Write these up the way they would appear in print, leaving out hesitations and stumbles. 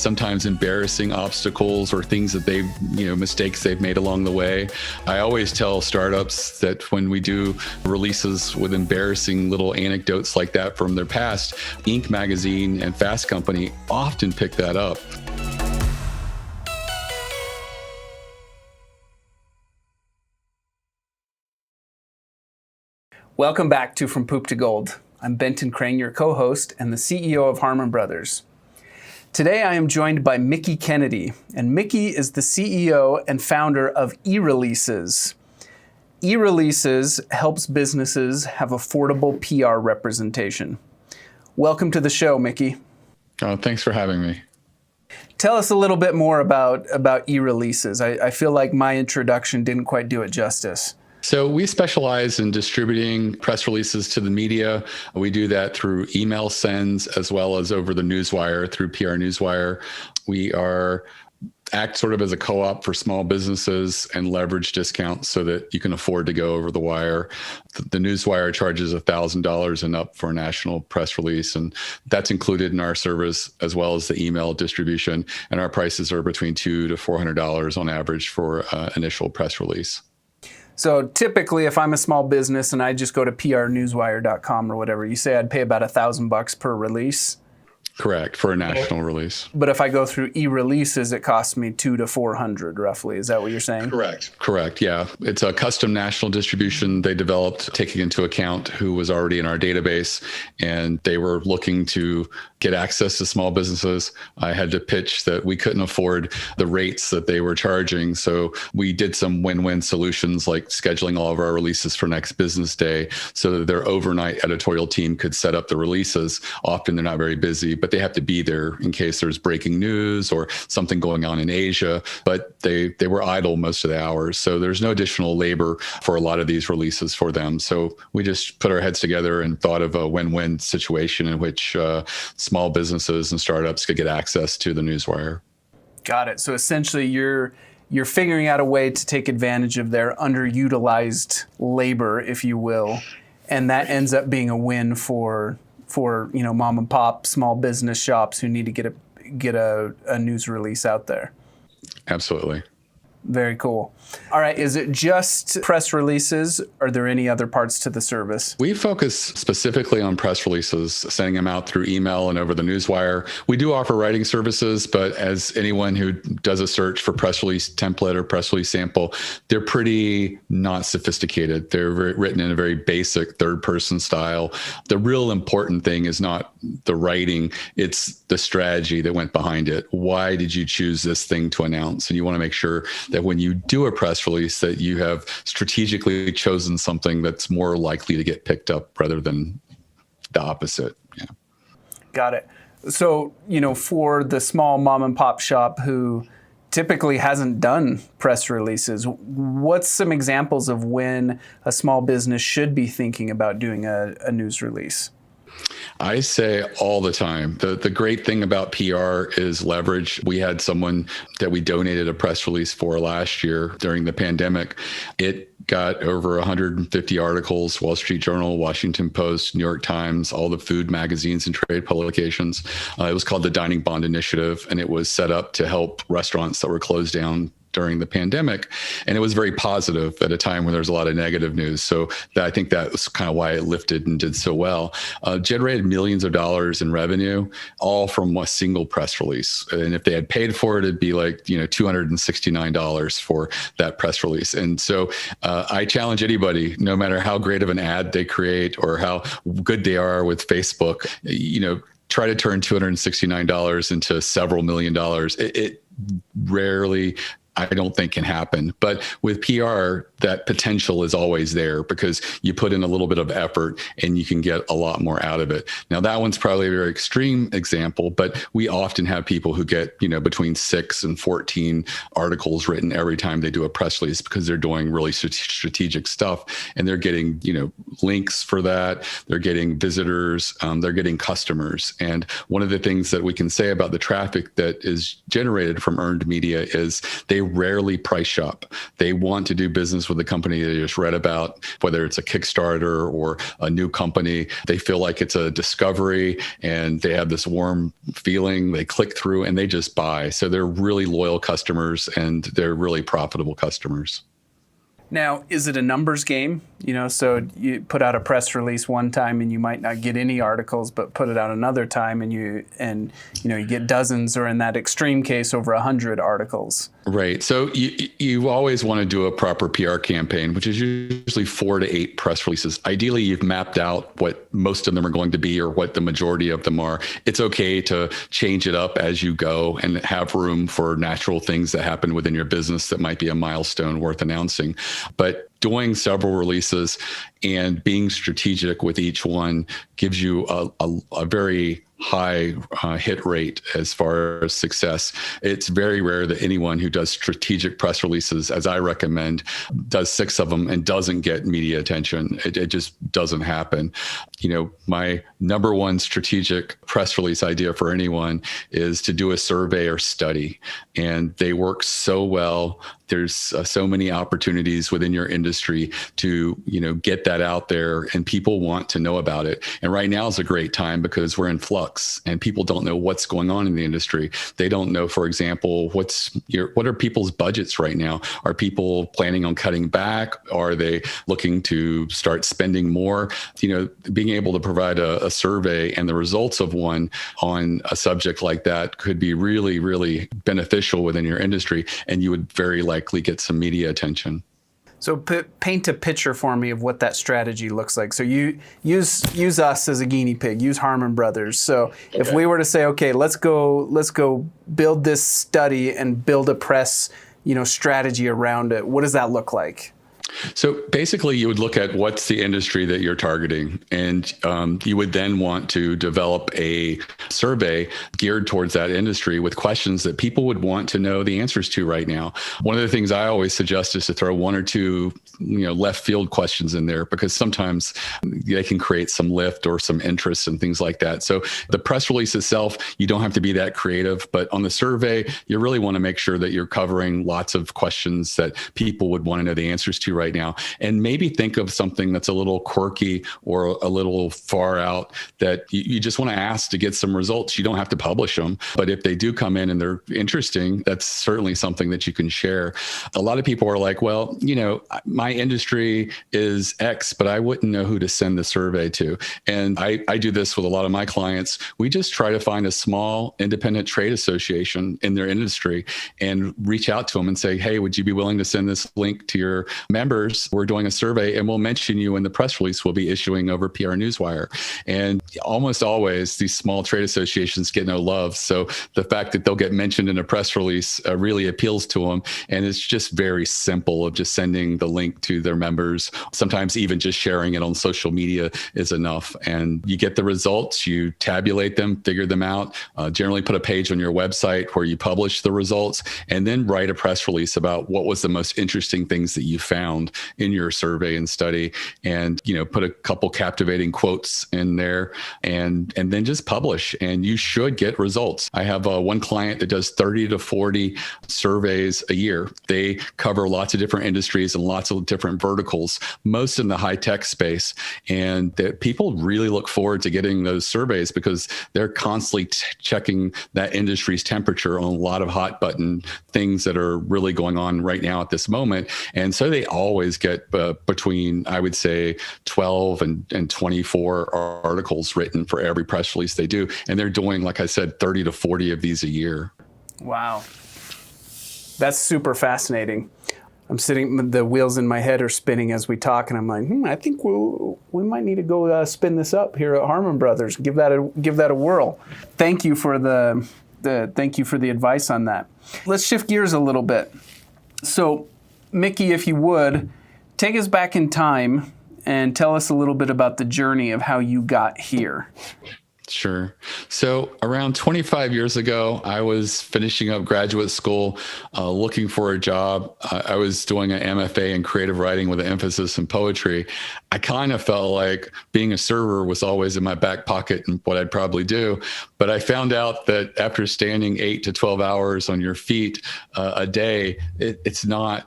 sometimes embarrassing obstacles or things that mistakes they've made along the way. I always tell startups that when we do releases with embarrassing little anecdotes like that from their past, Inc. magazine and Fast Company often pick that up. Welcome back to From Poop to Gold. I'm Benton Crane, your co-host and the CEO of Harmon Brothers. Today I am joined by Mickie Kennedy, and Mickie is the CEO and founder of eReleases. eReleases helps businesses have affordable PR representation. Welcome to the show, Mickie. Oh, thanks for having me. Tell us a little bit more about eReleases. I feel like my introduction didn't quite do it justice. So we specialize in distributing press releases to the media. We do that through email sends as well as over the newswire through PR Newswire. We act sort of as a co-op for small businesses and leverage discounts so that you can afford to go over the wire. The newswire charges $1,000 and up for a national press release, and that's included in our service as well as the email distribution. And our prices are between $200 to $400 on average for initial press release. So typically, if I'm a small business and I just go to prnewswire.com or whatever, you say I'd pay about $1,000 per release? Correct, for a national release. But if I go through eReleases, it costs me $200 to $400 roughly. Is that what you're saying? Correct, yeah. It's a custom national distribution they developed, taking into account who was already in our database, and they were looking to get access to small businesses. I had to pitch that we couldn't afford the rates that they were charging. So we did some win-win solutions like scheduling all of our releases for next business day so that their overnight editorial team could set up the releases. Often they're not very busy, but they have to be there in case there's breaking news or something going on in Asia. But they were idle most of the hours. So there's no additional labor for a lot of these releases for them. So we just put our heads together and thought of a win-win situation in which small businesses and startups could get access to the newswire. Got it. So essentially you're figuring out a way to take advantage of their underutilized labor, if you will, and that ends up being a win for mom and pop small business shops who need to get a news release out there. Absolutely. Very cool. All right. Is it just press releases? Are there any other parts to the service? We focus specifically on press releases, sending them out through email and over the newswire. We do offer writing services, but as anyone who does a search for press release template or press release sample, they're pretty not sophisticated. They're written in a very basic third-person style. The real important thing is not the writing, it's the strategy that went behind it. Why did you choose this thing to announce? And you want to make sure that when you do a press release that you have strategically chosen something that's more likely to get picked up rather than the opposite. Yeah. Got it. So, for the small mom and pop shop who typically hasn't done press releases, what's some examples of when a small business should be thinking about doing a news release? I say all the time, the great thing about PR is leverage. We had someone that we donated a press release for last year during the pandemic. It got over 150 articles, Wall Street Journal, Washington Post, New York Times, all the food magazines and trade publications. It was called the Dining Bond Initiative, and it was set up to help restaurants that were closed down during the pandemic. And it was very positive at a time when there's a lot of negative news. So I think that was kind of why it lifted and did so well. Generated millions of dollars in revenue, all from a single press release. And if they had paid for it, it'd be like, $269 for that press release. And so I challenge anybody, no matter how great of an ad they create or how good they are with Facebook, try to turn $269 into several million dollars. It rarely, I don't think, can happen. But with PR, that potential is always there because you put in a little bit of effort and you can get a lot more out of it. Now, that one's probably a very extreme example, but we often have people who get, between 6 and 14 articles written every time they do a press release because they're doing really strategic stuff and they're getting, links for that. They're getting visitors, they're getting customers. And one of the things that we can say about the traffic that is generated from earned media is they rarely price shop. They want to do business with a company they just read about, whether it's a Kickstarter or a new company. They feel like it's a discovery and they have this warm feeling. They click through and they just buy. So they're really loyal customers and they're really profitable customers. Now, is it a numbers game? So you put out a press release one time and you might not get any articles, but put it out another time and you get dozens, or in that extreme case, over 100 articles. Right. So you always want to do a proper PR campaign, which is usually 4 to 8 press releases. Ideally, you've mapped out what most of them are going to be or what the majority of them are. It's okay to change it up as you go and have room for natural things that happen within your business that might be a milestone worth announcing. But doing several releases and being strategic with each one gives you a very high hit rate as far as success. It's very rare that anyone who does strategic press releases, as I recommend, does 6 of them and doesn't get media attention. It just doesn't happen. My number one strategic press release idea for anyone is to do a survey or study. And they work so well. There's so many opportunities within your industry to, get that out there, and people want to know about it. And right now is a great time because we're in flux and people don't know what's going on in the industry. They don't know, for example, what are people's budgets right now? Are people planning on cutting back? Are they looking to start spending more? Being able to provide a survey and the results of one on a subject like that could be really, really beneficial within your industry, and you would very likely get some media attention. So paint a picture for me of what that strategy looks like. So you use us as a guinea pig, use Harmon Brothers. So if we were to say, okay, let's go build this study and build a press, strategy around it, what does that look like? So basically, you would look at what's the industry that you're targeting, and you would then want to develop a survey geared towards that industry with questions that people would want to know the answers to right now. One of the things I always suggest is to throw 1 or 2 left field questions in there, because sometimes they can create some lift or some interest and things like that. So the press release itself, you don't have to be that creative, but on the survey, you really want to make sure that you're covering lots of questions that people would want to know the answers to right now. And maybe think of something that's a little quirky or a little far out that you just want to ask to get some results. You don't have to publish them, but if they do come in and they're interesting, that's certainly something that you can share. A lot of people are like, well, my industry is X, but I wouldn't know who to send the survey to. And I do this with a lot of my clients. We just try to find a small independent trade association in their industry and reach out to them and say, hey, would you be willing to send this link to your members? We're doing a survey and we'll mention you in the press release we'll be issuing over PR Newswire. And almost always these small trade associations get no love. So the fact that they'll get mentioned in a press release really appeals to them. And it's just very simple of just sending the link to their members. Sometimes even just sharing it on social media is enough. And you get the results, you tabulate them, figure them out, generally put a page on your website where you publish the results, and then write a press release about what was the most interesting things that you found in your survey and study, and put a couple captivating quotes in there, and then just publish, and you should get results. I have one client that does 30 to 40 surveys a year. They cover lots of different industries and lots of different verticals, most in the high tech space, and people really look forward to getting those surveys because they're constantly checking that industry's temperature on a lot of hot button things that are really going on right now at this moment. And so they always get between, I would say, 12 and 24 articles written for every press release they do. And they're doing, like I said, 30 to 40 of these a year. Wow. That's super fascinating. I'm sitting, the wheels in my head are spinning as we talk, and I'm like, I think we might need to go spin this up here at Harmon Brothers. Give that a whirl. Thank you for the advice on that. Let's shift gears a little bit. So, Mickie, if you would, take us back in time and tell us a little bit about the journey of how you got here. Sure. So around 25 years ago, I was finishing up graduate school, looking for a job. I was doing an MFA in creative writing with an emphasis in poetry. I kind of felt like being a server was always in my back pocket and what I'd probably do. But I found out that after standing 8 to 12 hours on your feet a day, it's not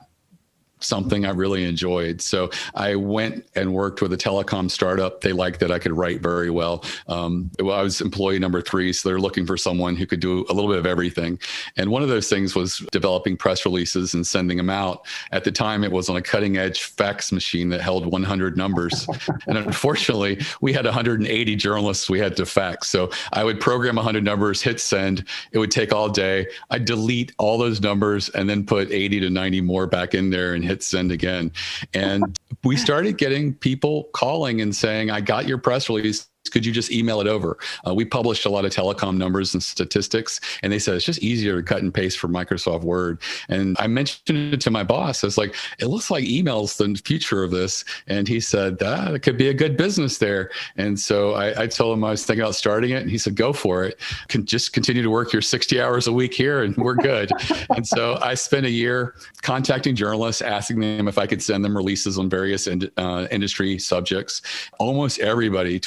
something I really enjoyed. So I went and worked with a telecom startup. They liked that I could write very well. I was employee number 3, so they're looking for someone who could do a little bit of everything. And one of those things was developing press releases and sending them out. At the time, it was on a cutting edge fax machine that held 100 numbers. And unfortunately, we had 180 journalists we had to fax. So I would program 100 numbers, hit send. It would take all day. I'd delete all those numbers and then put 80 to 90 more back in there and hit send again. And we started getting people calling and saying, I got your press release. Could you just email it over? We published a lot of telecom numbers and statistics, and they said it's just easier to cut and paste from Microsoft Word. And I mentioned it to my boss. I was like, it looks like email's the future of this. And he said, it could be a good business there. And so I told him I was thinking about starting it. And he said, go for it. Just continue to work your 60 hours a week here and we're good. And so I spent a year contacting journalists, asking them if I could send them releases on various industry subjects. Almost everybody,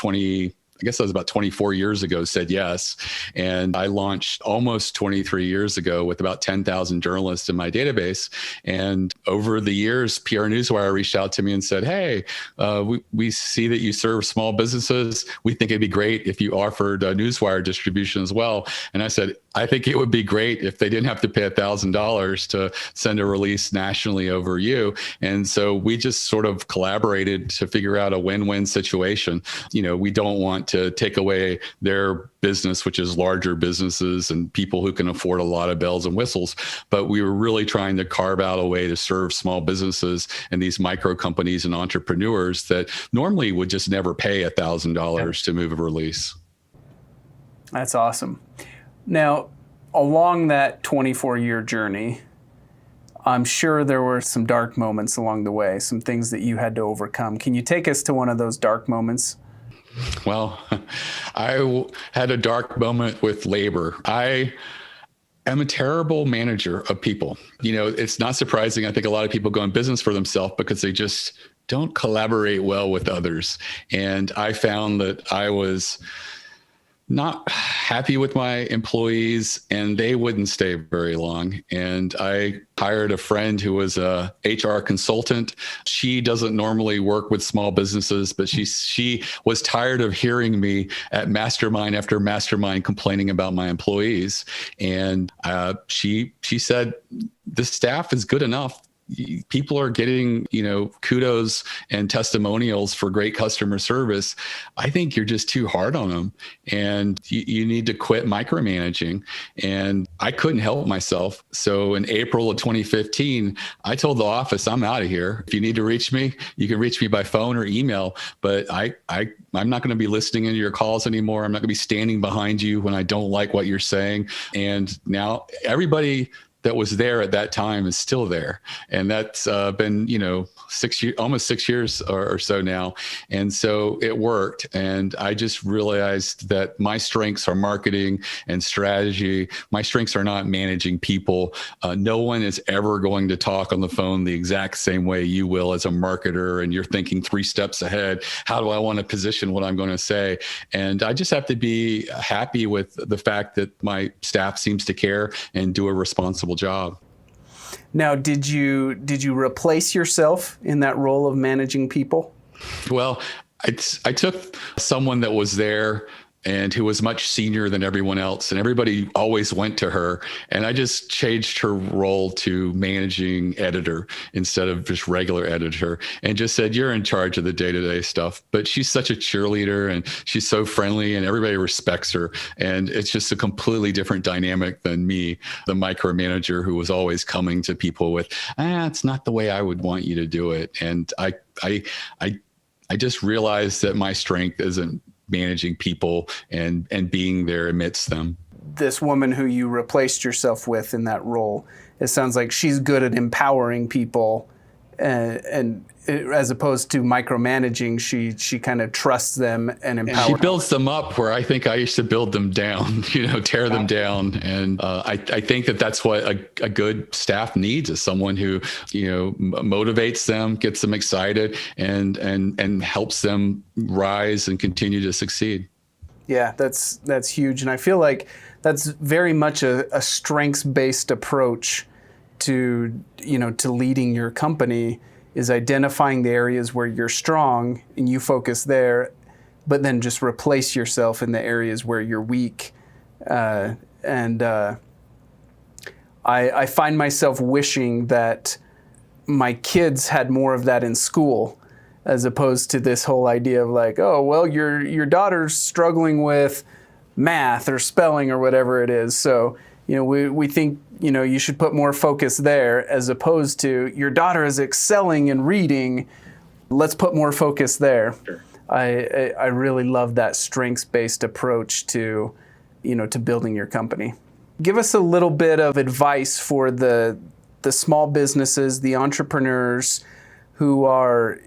I guess that was about 24 years ago, said yes. And I launched almost 23 years ago with about 10,000 journalists in my database. And over the years, PR Newswire reached out to me and said, hey, we see that you serve small businesses. We think it'd be great if you offered a Newswire distribution as well. And I said, I think it would be great if they didn't have to pay $1,000 to send a release nationally over you. And so we just sort of collaborated to figure out a win-win situation. We don't want to take away their business, which is larger businesses and people who can afford a lot of bells and whistles. But we were really trying to carve out a way to serve small businesses and these micro companies and entrepreneurs that normally would just never pay $1,000 to move a release. That's awesome. Now, along that 24-year journey, I'm sure there were some dark moments along the way, some things that you had to overcome. Can you take us to one of those dark moments? Well, I had a dark moment with labor. I am a terrible manager of people. It's not surprising. I think a lot of people go in business for themselves because they just don't collaborate well with others. And I found that I was not happy with my employees and they wouldn't stay very long. And I hired a friend who was a HR consultant. She doesn't normally work with small businesses, but she was tired of hearing me at mastermind after mastermind complaining about my employees. And she said, the staff is good enough. People are getting, kudos and testimonials for great customer service. I think you're just too hard on them and you need to quit micromanaging. And I couldn't help myself. So in April of 2015, I told the office, I'm out of here. If you need to reach me, you can reach me by phone or email, but I'm not going to be listening into your calls anymore. I'm not going to be standing behind you when I don't like what you're saying. And now everybody that was there at that time is still there. And that's been, almost 6 years or so now. And so it worked. And I just realized that my strengths are marketing and strategy. My strengths are not managing people. No one is ever going to talk on the phone the exact same way you will as a marketer. And you're thinking 3 steps ahead. How do I want to position what I'm going to say? And I just have to be happy with the fact that my staff seems to care and do a responsible job. Now, did you replace yourself in that role of managing people? Well, I took someone that was there and who was much senior than everyone else, and everybody always went to her. And I just changed her role to managing editor instead of just regular editor, and just said, you're in charge of the day-to-day stuff. But she's such a cheerleader and she's so friendly and everybody respects her. And it's just a completely different dynamic than me, the micromanager who was always coming to people with, it's not the way I would want you to do it. And I just realized that my strength isn't managing people and being there amidst them. This woman who you replaced yourself with in that role, it sounds like she's good at empowering people and as opposed to micromanaging, she kind of trusts them and empowers. She builds them up where I think I used to build them down, tear them down. And I think that's what a good staff needs, is someone who, motivates them, gets them excited, and helps them rise and continue to succeed. Yeah, that's huge. And I feel like that's very much a strengths-based approach to leading your company, is identifying the areas where you're strong and you focus there, but then just replace yourself in the areas where you're weak. I find myself wishing that my kids had more of that in school, as opposed to this whole idea of like, oh, well, your daughter's struggling with math or spelling or whatever it is. So, we think, you should put more focus there, as opposed to your daughter is excelling in reading. Let's put more focus there. Sure. I really love that strengths-based approach to building your company. Give us a little bit of advice for the small businesses, the entrepreneurs who are,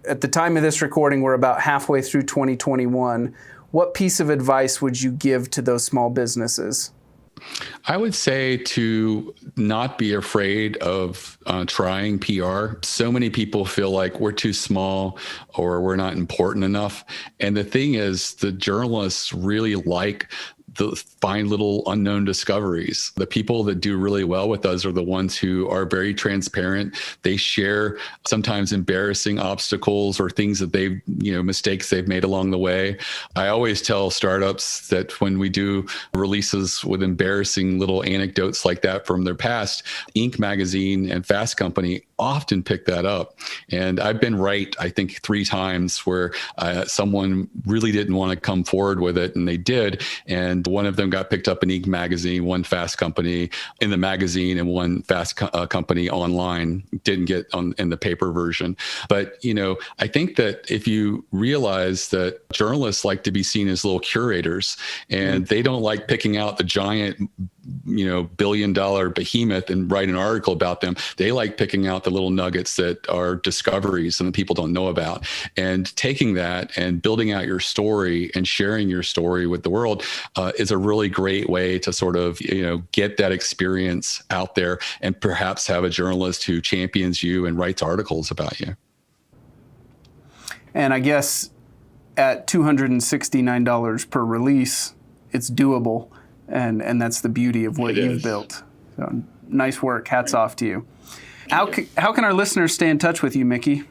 at the time of this recording, we're about halfway through 2021. What piece of advice would you give to those small businesses? I would say to not be afraid of trying PR. So many people feel like we're too small or we're not important enough. And the thing is, the journalists really like the find little unknown discoveries. The people that do really well with us are the ones who are very transparent. They share sometimes embarrassing obstacles or things that they've, mistakes they've made along the way. I always tell startups that when we do releases with embarrassing little anecdotes like that from their past, Inc. magazine and Fast Company often pick that up. And I've been right, I think, 3 times where someone really didn't want to come forward with it, and they did. And one of them got picked up in Inc. magazine, one Fast Company in the magazine, and one Fast Company online. Didn't get in the paper version. But, I think that if you realize that journalists like to be seen as little curators, and they don't like picking out the giant, billion-dollar behemoth and write an article about them. They like picking out the little nuggets that are discoveries and that people don't know about. And taking that and building out your story and sharing your story with the world is a really great way to sort of, get that experience out there, and perhaps have a journalist who champions you and writes articles about you. And I guess at $269 per release, it's doable. And that's the beauty of what you've built. So nice work. Hats off to you. How can our listeners stay in touch with you, Mickie?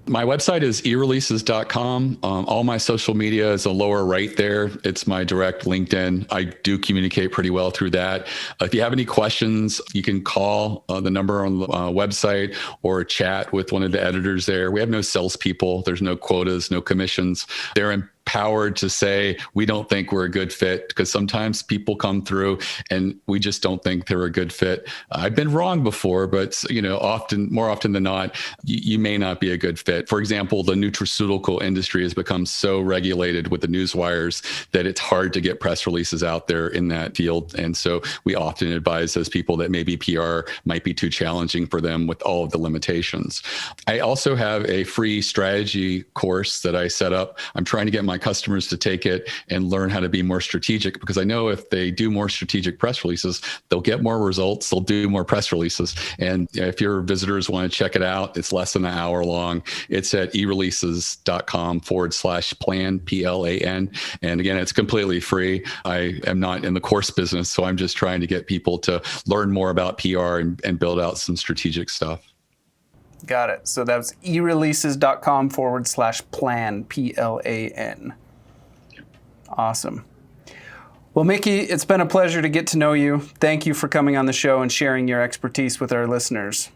My website is eReleases.com. All my social media is a lower right there. It's my direct LinkedIn. I do communicate pretty well through that. If you have any questions, you can call the number on the website or chat with one of the editors there. We have no salespeople. There's no quotas, no commissions. They're empowered to say, we don't think we're a good fit, because sometimes people come through and we just don't think they're a good fit. I've been wrong before, but more often than not, you may not be a good fit. For example, the nutraceutical industry has become so regulated with the news wires that it's hard to get press releases out there in that field. And so we often advise those people that maybe PR might be too challenging for them with all of the limitations. I also have a free strategy course that I set up. I'm trying to get my customers to take it and learn how to be more strategic, because I know if they do more strategic press releases, they'll get more results, they'll do more press releases. And if your visitors want to check it out, it's less than an hour long. It's at eReleases.com/plan, PLAN. And again, it's completely free. I am not in the course business, so I'm just trying to get people to learn more about PR and build out some strategic stuff. Got it. So that's eReleases.com/plan, PLAN. Awesome. Well, Mickie, it's been a pleasure to get to know you. Thank you for coming on the show and sharing your expertise with our listeners.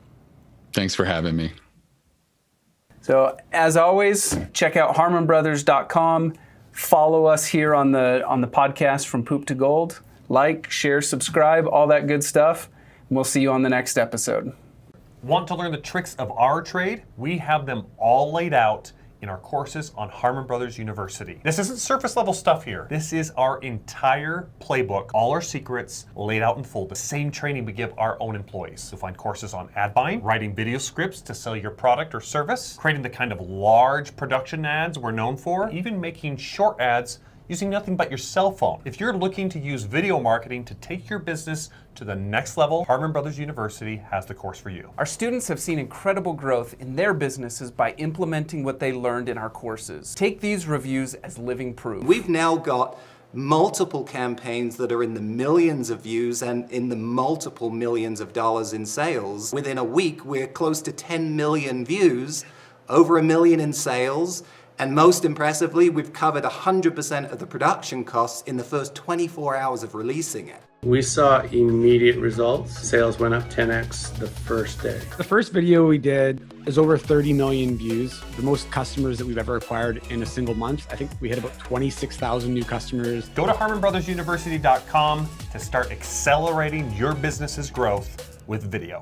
Thanks for having me. So as always, check out harmonbrothers.com. Follow us here on the podcast From Poop to Gold. Like, share, subscribe, all that good stuff. And we'll see you on the next episode. Want to learn the tricks of our trade? We have them all laid out in our courses on Harmon Brothers University. This isn't surface level stuff here. This is our entire playbook, all our secrets laid out in full. The same training we give our own employees. You'll find courses on ad buying, writing video scripts to sell your product or service, creating the kind of large production ads we're known for, even making short ads using nothing but your cell phone. If you're looking to use video marketing to take your business to the next level, Harmon Brothers University has the course for you. Our students have seen incredible growth in their businesses by implementing what they learned in our courses. Take these reviews as living proof. We've now got multiple campaigns that are in the millions of views and in the multiple millions of dollars in sales. Within a week, we're close to 10 million views, over $1 million in sales, and most impressively, we've covered 100% of the production costs in the first 24 hours of releasing it. We saw immediate results. Sales went up 10x the first day. The first video we did is over 30 million views, the most customers that we've ever acquired in a single month. I think we hit about 26,000 new customers. Go to harmonbrothersuniversity.com to start accelerating your business's growth with video.